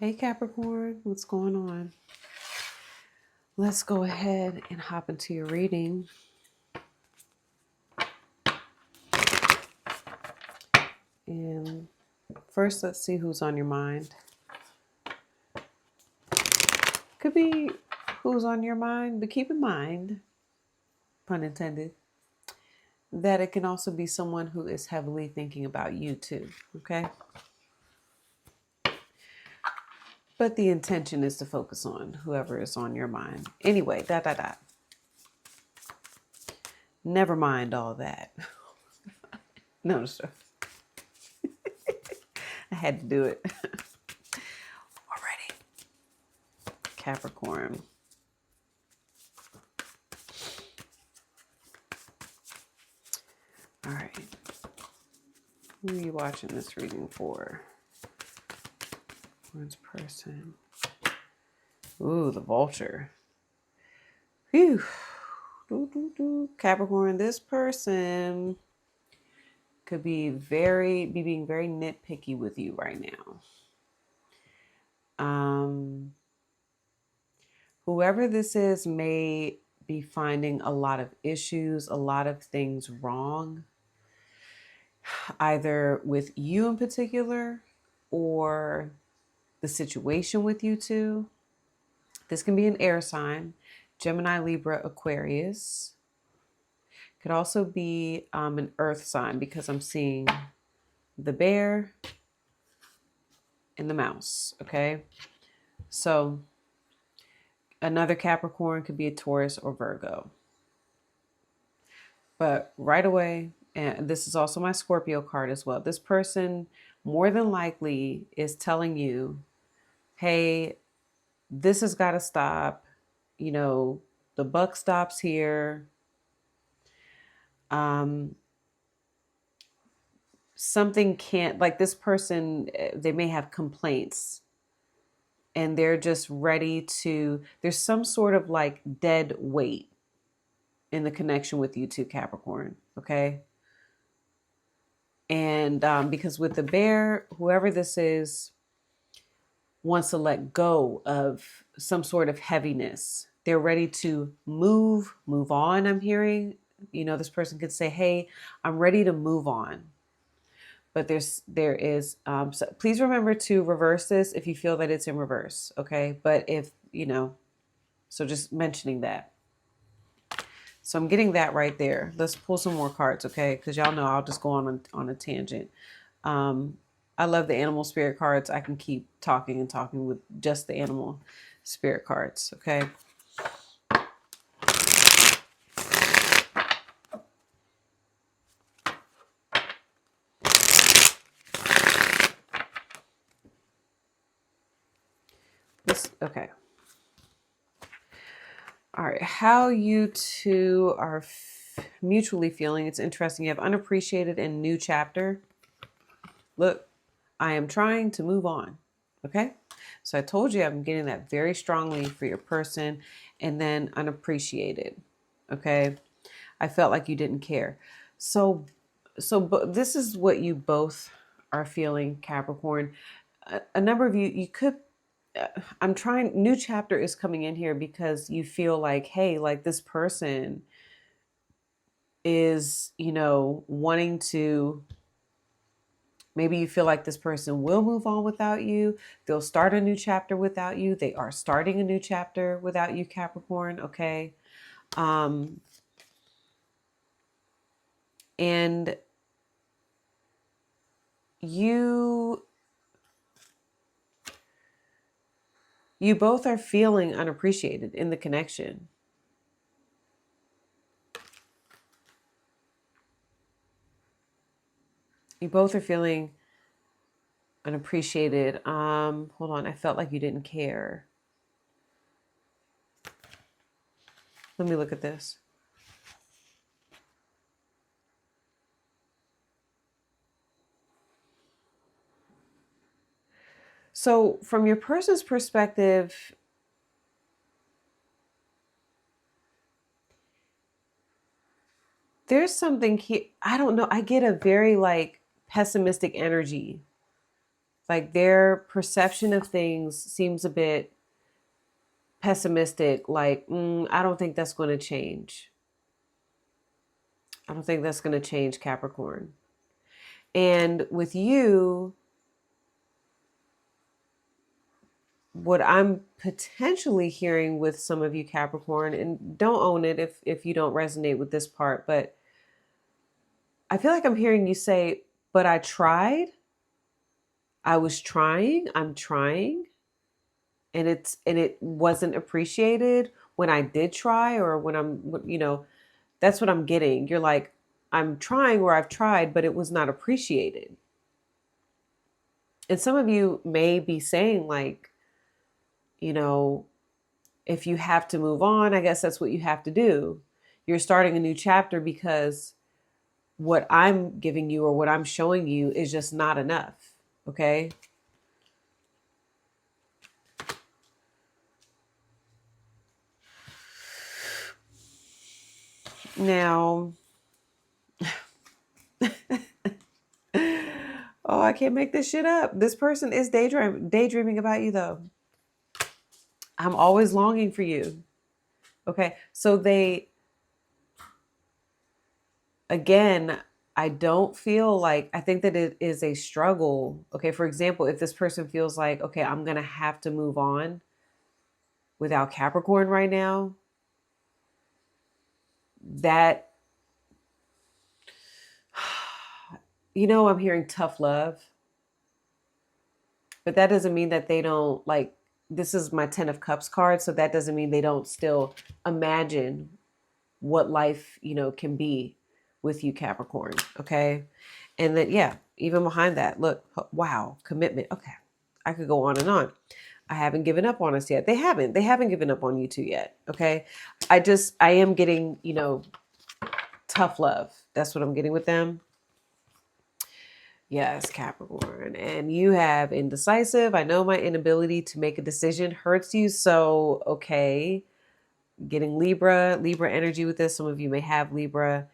Hey Capricorn, what's going on? Let's go ahead and hop into your reading. And first, let's see who's on your mind. Could be who's on your mind, but keep in mind, pun intended, that it can also be someone who is heavily thinking about you too, okay? But the intention is to focus on whoever is on your mind. Anyway, Never mind all that. No, sir. I had to do it. Already. Capricorn. All right. Who are you watching this reading for? Where's person? Ooh, the vulture. Phew. Capricorn, this person could be being very nitpicky with you right now. Whoever this is may be finding a lot of issues, a lot of things wrong, either with you in particular or the situation with you two. This can be an air sign, Gemini, Libra, Aquarius. Could also be an earth sign because I'm seeing the bear and the mouse, okay? So another Capricorn could be a Taurus or Virgo. But right away, and this is also my Scorpio card as well, this person more than likely is telling you, hey, this has got to stop. You know, the buck stops here. Something can't, like this person, they may have complaints and they're just ready to, there's some sort of like dead weight in the connection with you two, Capricorn. Okay. And because with the bear, whoever this is wants to let go of some sort of heaviness. They're ready to move on. I'm hearing, you know, this person could say, hey, I'm ready to move on. But there is, so please remember to reverse this if you feel that it's in reverse. Okay. But if, you know, so just mentioning that. So I'm getting that right there. Let's pull some more cards. Okay. Cause y'all know I'll just go on a tangent. I love the animal spirit cards. I can keep talking and talking with just the animal spirit cards. Okay. Okay. All right. How you two are mutually feeling. It's interesting. You have unappreciated and new chapter. Look, I am trying to move on. Okay. So I told you I'm getting that very strongly for your person, and then unappreciated. Okay. I felt like you didn't care. So this is what you both are feeling, Capricorn. A number of you could, I'm trying, new chapter is coming in here because you feel like, hey, like this person is, you know, wanting to, maybe you feel like this person will move on without you. They'll start a new chapter without you. They are starting a new chapter without you, Capricorn. Okay. And you both are feeling unappreciated in the connection. You both are feeling unappreciated. Hold on. I felt like you didn't care. Let me look at this. So from your person's perspective, there's something here. I don't know. I get a very like pessimistic energy. Like their perception of things seems a bit pessimistic. Like, I don't think that's going to change. I don't think that's going to change, Capricorn. And with you, what I'm potentially hearing with some of you, Capricorn, and don't own it if you don't resonate with this part, but I feel like I'm hearing you say, but I tried. I was trying. I'm trying. And it wasn't appreciated when I did try, or when that's what I'm getting. You're like, I'm trying, or I've tried, but it was not appreciated. And some of you may be saying like, you know, if you have to move on, I guess that's what you have to do. You're starting a new chapter because what I'm giving you or what I'm showing you is just not enough. Okay. Now, oh, I can't make this shit up. This person is daydreaming about you though. I'm always longing for you. Okay. So again, I don't feel like, I think that it is a struggle. Okay. For example, if this person feels like, okay, I'm going to have to move on without Capricorn right now, that, I'm hearing tough love, but that doesn't mean that they don't like, this is my 10 of Cups card. So that doesn't mean they don't still imagine what life, can be with you, Capricorn. Okay. And then, yeah, even behind that, look, wow, commitment. Okay. I could go on and on. I haven't given up on us yet. They haven't given up on you two yet. Okay. I am getting, tough love. That's what I'm getting with them. Yes, Capricorn. And you have indecisive. I know my inability to make a decision hurts you. So, okay. Getting Libra energy with this. Some of you may have Libra.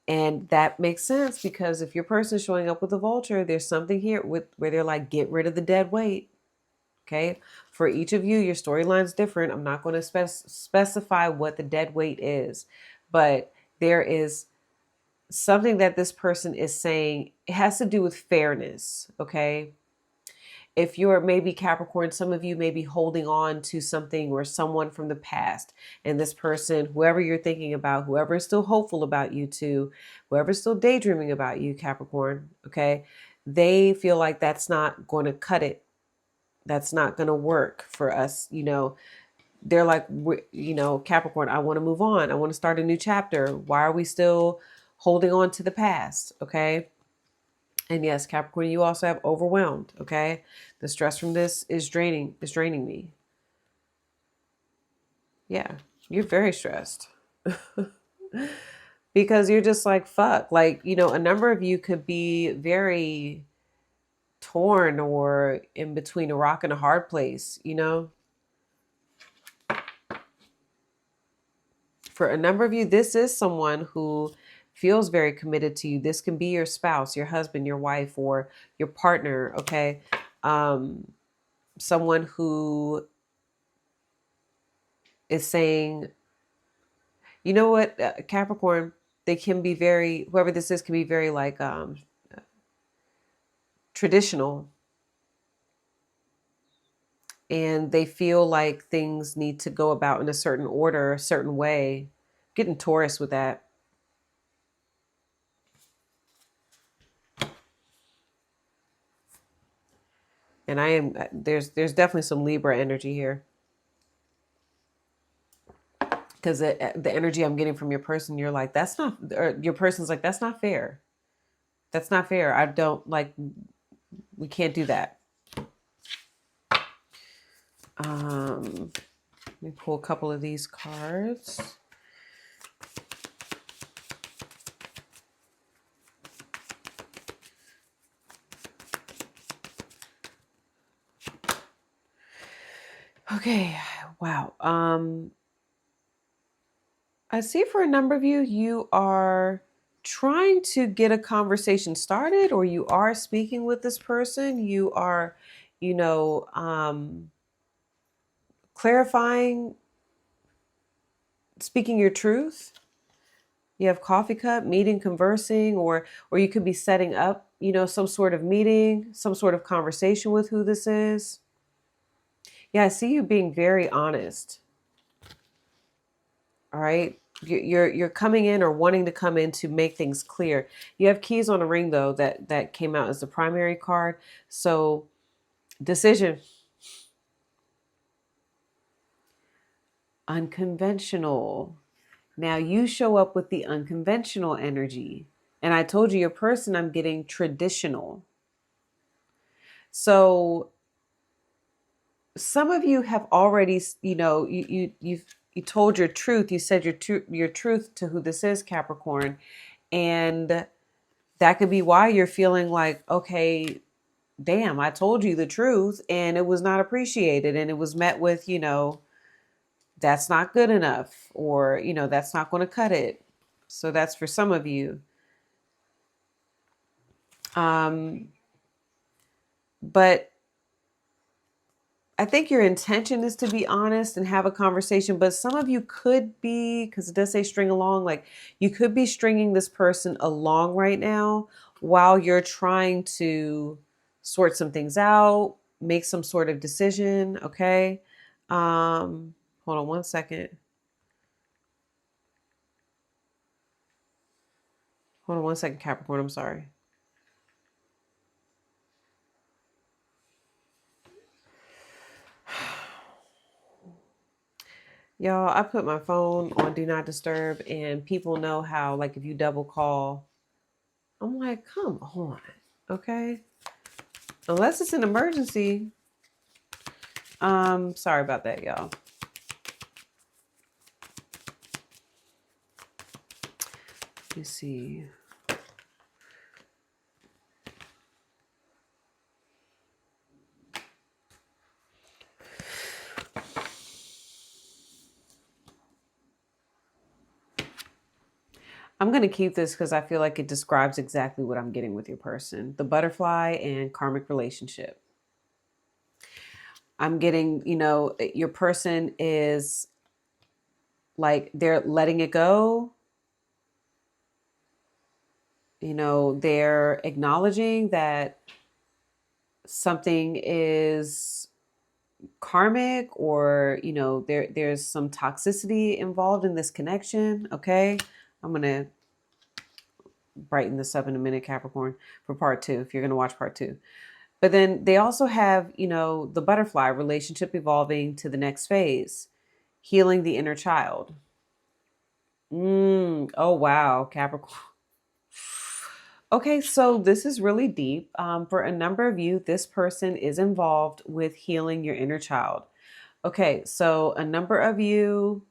And that makes sense because if your person is showing up with a vulture, there's something here where they're like, get rid of the dead weight. Okay. For each of you, your storyline's different. I'm not going to specify what the dead weight is, but there is something that this person is saying. It has to do with fairness. Okay. If you're maybe Capricorn, some of you may be holding on to something or someone from the past. And this person, whoever you're thinking about, whoever is still hopeful about you too, whoever's still daydreaming about you, Capricorn, okay, they feel like that's not going to cut it. That's not going to work for us. They're like, Capricorn, I want to move on. I want to start a new chapter. Why are we still holding on to the past? Okay. And yes, Capricorn, you also have overwhelmed. Okay. The stress from this is draining me. Yeah. You're very stressed because you're just like, fuck, like, a number of you could be very torn or in between a rock and a hard place, For a number of you, this is someone who feels very committed to you. This can be your spouse, your husband, your wife, or your partner. Okay. Someone who is saying, you know what, Capricorn, they can be very, whoever this is can be very like traditional. And they feel like things need to go about in a certain order, a certain way. Getting Taurus with that. And there's definitely some Libra energy here. Because the energy I'm getting from your person, you're like, that's not, or your person's like, that's not fair. That's not fair. I don't like, we can't do that. Let me pull a couple of these cards. Okay. Wow. I see for a number of you, you are trying to get a conversation started, or you are speaking with this person. You are, clarifying, speaking your truth. You have coffee cup, meeting, conversing, or you could be setting up, some sort of meeting, some sort of conversation with who this is. Yeah, I see you being very honest. All right. You're coming in or wanting to come in to make things clear. You have keys on a ring though, that came out as the primary card. So decision, unconventional. Now you show up with the unconventional energy. And I told you your person, I'm getting traditional. So some of you have already, you told your truth. You said your truth to who this is, Capricorn. And that could be why you're feeling like, okay, damn, I told you the truth and it was not appreciated. And it was met with, that's not good enough, or, that's not going to cut it. So that's for some of you. But I think your intention is to be honest and have a conversation, but some of you could be, because it does say string along, like you could be stringing this person along right now while you're trying to sort some things out, make some sort of decision. Okay. Hold on one second. Hold on one second, Capricorn. I'm sorry. Y'all, I put my phone on Do Not Disturb, and people know how, like, if you double call, I'm like, come on, okay? Unless it's an emergency. Sorry about that, y'all. Let me see. I'm going to keep this because I feel like it describes exactly what I'm getting with your person. The butterfly and karmic relationship. I'm getting, your person is like, they're letting it go. They're acknowledging that something is karmic, or, there's some toxicity involved in this connection. Okay. I'm going to brighten this up in a minute, Capricorn, for part 2, if you're going to watch part 2. But then they also have, the butterfly relationship evolving to the next phase, healing the inner child. Oh, wow, Capricorn. Okay, so this is really deep. For a number of you, this person is involved with healing your inner child. Okay, so a number of you,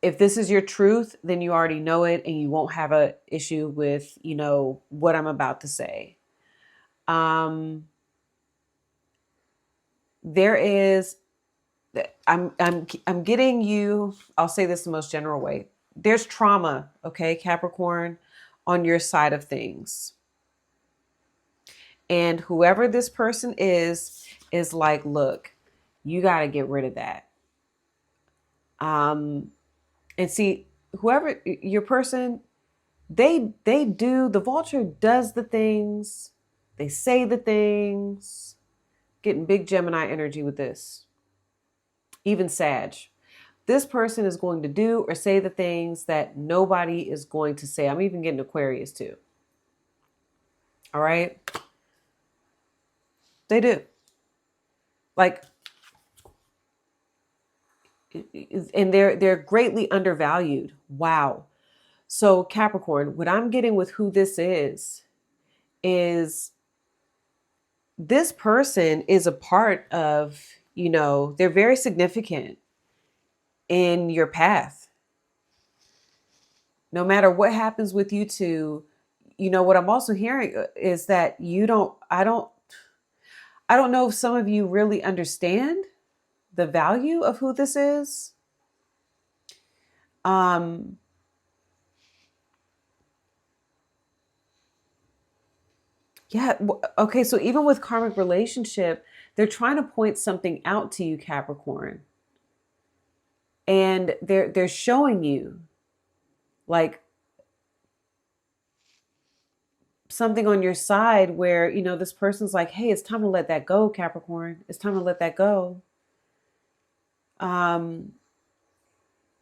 if this is your truth, then you already know it and you won't have an issue with, what I'm about to say. There is, I'm getting you, I'll say this the most general way. There's trauma, okay, Capricorn, on your side of things. And whoever this person is like, look, you got to get rid of that. And see, whoever your person, they do, the vulture does the things, they say the things, getting big Gemini energy with this. Even Sag. This person is going to do or say the things that nobody is going to say. I'm even getting Aquarius too. All right. They do. Like, and they're greatly undervalued. Wow. So Capricorn, what I'm getting with who this is this person is a part of, they're very significant in your path. No matter what happens with you two, what I'm also hearing is that I don't know if some of you really understand the value of who this is. Yeah. Okay. So even with karmic relationship, they're trying to point something out to you, Capricorn. And they're showing you like something on your side where, this person's like, hey, it's time to let that go, Capricorn. It's time to let that go. Um,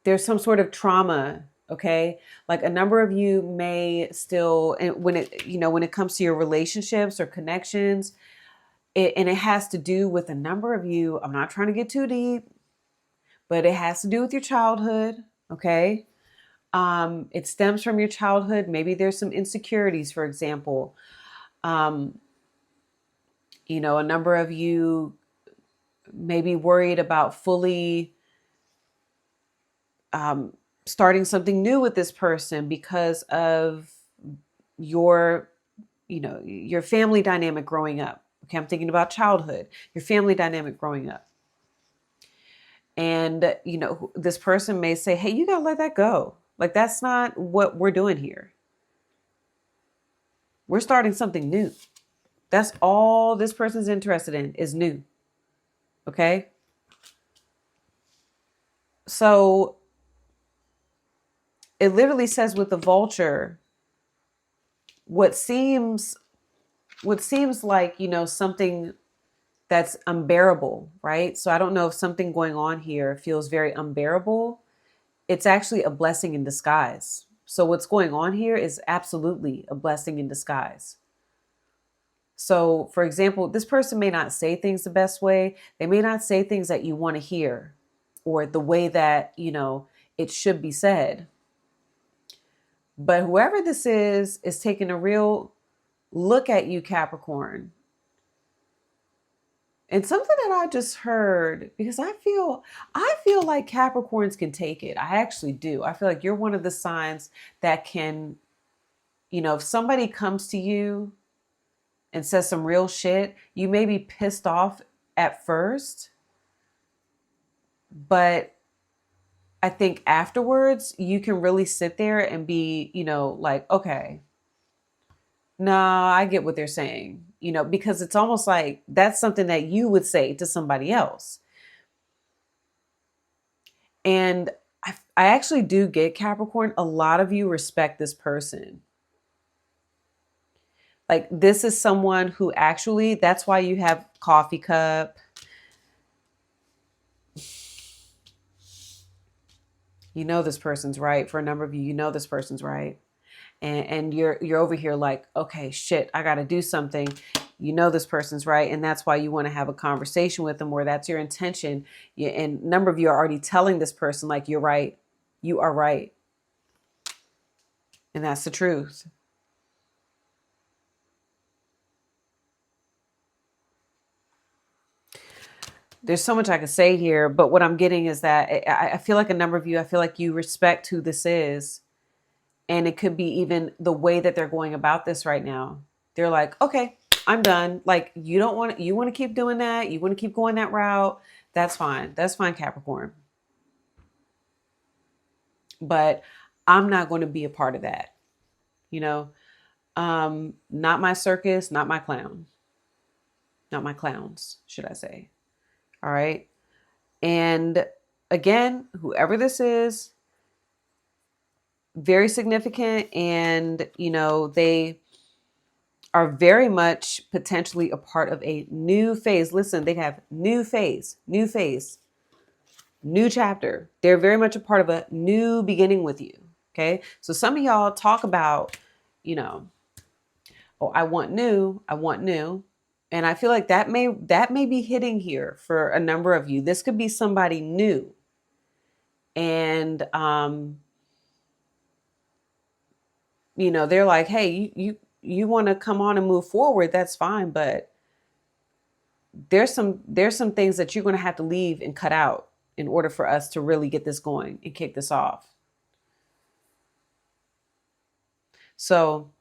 there's some sort of trauma. Okay. Like a number of you may still, and when it comes to your relationships or connections, and it has to do with a number of you. I'm not trying to get too deep, but it has to do with your childhood. Okay. It stems from your childhood. Maybe there's some insecurities, for example. Um, a number of you may be worried about fully um, starting something new with this person because of your, your family dynamic growing up. Okay, I'm thinking about childhood, your family dynamic growing up. And, this person may say, hey, you got to let that go. Like, that's not what we're doing here. We're starting something new. That's all this person's interested in is new. Okay. So it literally says with the vulture, what seems like, something that's unbearable, right? So I don't know if something going on here feels very unbearable. It's actually a blessing in disguise. So what's going on here is absolutely a blessing in disguise. So, for example, this person may not say things the best way. They may not say things that you want to hear or the way that, it should be said. But whoever this is taking a real look at you, Capricorn. And something that I just heard, because I feel like Capricorns can take it. I actually do. I feel like you're one of the signs that can, if somebody comes to you and says some real shit, you may be pissed off at first, but I think afterwards you can really sit there and be, like, okay, no, I get what they're saying, because it's almost like that's something that you would say to somebody else. And I actually do get, Capricorn, a lot of you respect this person. Like, this is someone who actually, that's why you have coffee cup. This person's right. For a number of you, this person's right. And you're over here like, okay, shit, I got to do something. This person's right. And that's why you want to have a conversation with them, where that's your intention. And a number of you are already telling this person, like, you're right. You are right. And that's the truth. There's so much I could say here, but what I'm getting is that I feel like a number of you, I feel like you respect who this is. And it could be even the way that they're going about this right now. They're like, okay, I'm done. Like, you want to keep doing that. You want to keep going that route. That's fine. That's fine, Capricorn. But I'm not going to be a part of that. Not my circus, not my clown, not my clowns, should I say. All right. And again, whoever this is, very significant. And, they are very much potentially a part of a new phase. Listen, they have new phase, new chapter. They're very much a part of a new beginning with you. Okay. So some of y'all talk about, oh, I want new. And I feel like that may be hitting here for a number of you. This could be somebody new. And, they're like, hey, you want to come on and move forward. That's fine. But there's some things that you're going to have to leave and cut out in order for us to really get this going and kick this off. So,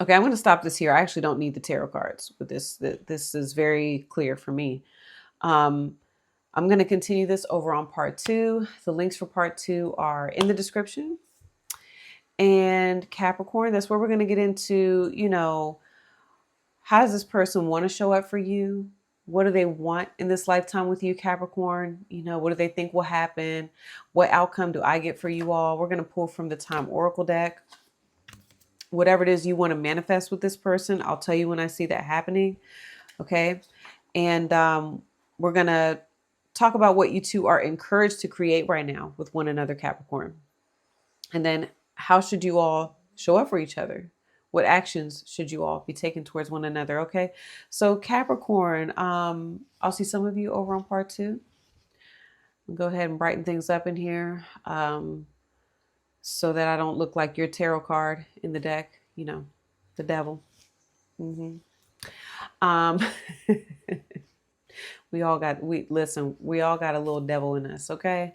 okay, I'm going to stop this here. I actually don't need the tarot cards with this. This is very clear for me. I'm going to continue this over on part 2. The links for part 2 are in the description. And Capricorn, that's where we're going to get into, How does this person want to show up for you? What do they want in this lifetime with you, Capricorn? You know, what do they think will happen? What outcome do I get for you all? We're going to pull from the Time Oracle deck. Whatever it is you want to manifest with this person, I'll tell you when I see that happening. Okay. And we're going to talk about what you two are encouraged to create right now with one another, Capricorn. And then how should you all show up for each other? What actions should you all be taking towards one another? Okay. So Capricorn, I'll see some of you over on part 2. We'll go ahead and brighten things up in here. So that I don't look like your tarot card in the deck, you know, the devil. Mm-hmm. We all got a little devil in us, okay?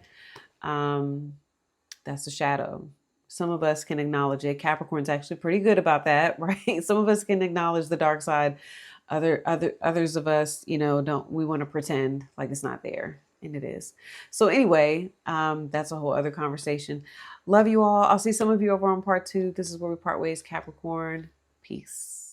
That's a shadow. Some of us can acknowledge it. Capricorn's actually pretty good about that, right? Some of us can acknowledge the dark side. Others of us, you know, we want to pretend like it's not there. And it is. So anyway, that's a whole other conversation. Love you all. I'll see some of you over on part 2. This is where we part ways, Capricorn. Peace.